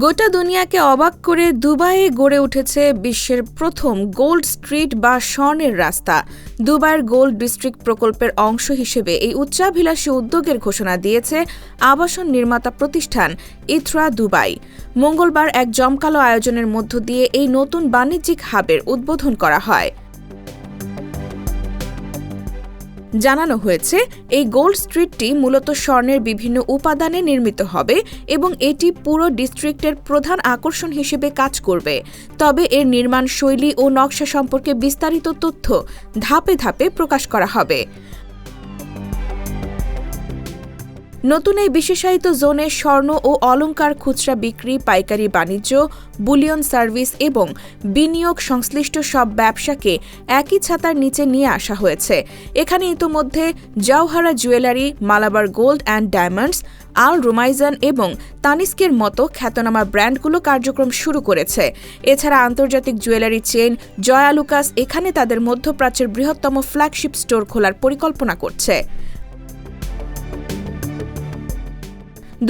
গোটা দুনিয়াকে অবাক করে দুবাইয়ে গড়ে উঠেছে বিশ্বের প্রথম গোল্ড স্ট্রিট বা স্বর্ণের রাস্তা। দুবাইয়ের গোল্ড ডিস্ট্রিক্ট প্রকল্পের অংশ হিসেবে এই উচ্চাভিলাষী উদ্যোগের ঘোষণা দিয়েছে আবাসন নির্মাতা প্রতিষ্ঠান ইথরা দুবাই। মঙ্গলবার এক জমকালো আয়োজনের মধ্য দিয়ে এই নতুন বাণিজ্যিক হাবের উদ্বোধন করা হয়। জানানো হয়েছে, এই গোল্ড স্ট্রিটটি মূলত স্বর্ণের বিভিন্ন উপাদানে নির্মিত হবে এবং এটি পুরো ডিস্ট্রিক্টের প্রধান আকর্ষণ হিসেবে কাজ করবে। তবে এর নির্মাণ শৈলী ও নকশা সম্পর্কে বিস্তারিত তথ্য ধাপে ধাপে প্রকাশ করা হবে। নতুন এই বিশেষায়িত জোনে স্বর্ণ ও অলংকার খুচরা বিক্রি, পাইকারি বাণিজ্য, বুলিয়ন সার্ভিস এবং বিনিয়োগ সংশ্লিষ্ট সব ব্যবসাকে একই ছাতার নিচে নিয়ে আসা হয়েছে। এখানে ইতোমধ্যে Jawahara jewellery, Malabar gold and diamonds, Al Rumaizan এবং তানিস্কের মতো খ্যাতনামা ব্র্যান্ডগুলো কার্যক্রম শুরু করেছে। এছাড়া আন্তর্জাতিক জুয়েলারি চেইন জয়া লুকাস এখানে তাদের মধ্যপ্রাচ্যের বৃহত্তম ফ্ল্যাগশিপ স্টোর খোলার পরিকল্পনা করছে।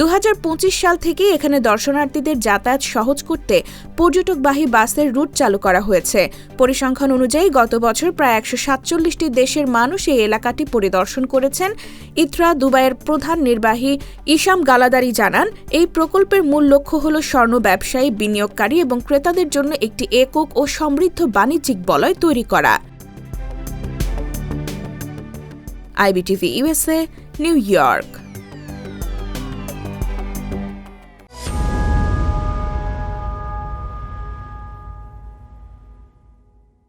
2025 সাল থেকে এখানে দর্শনার্থীদের যাতায়াত সহজ করতে পর্যটকবাহী বাসের রুট চালু করা হয়েছে। পরিসংখ্যান অনুযায়ী গত বছর প্রায় 147টি দেশের মানুষ এই এলাকাটি পরিদর্শন করেছেন। ইথরা দুবাইয়ের প্রধান নির্বাহী ইসাম গালাদারি জানান, এই প্রকল্পের মূল লক্ষ্য হল স্বর্ণ ব্যবসায়ী, বিনিয়োগকারী এবং ক্রেতাদের জন্য একটি একক ও সমৃদ্ধ বাণিজ্যিক বলয় তৈরি করা। IBTV USA, new York.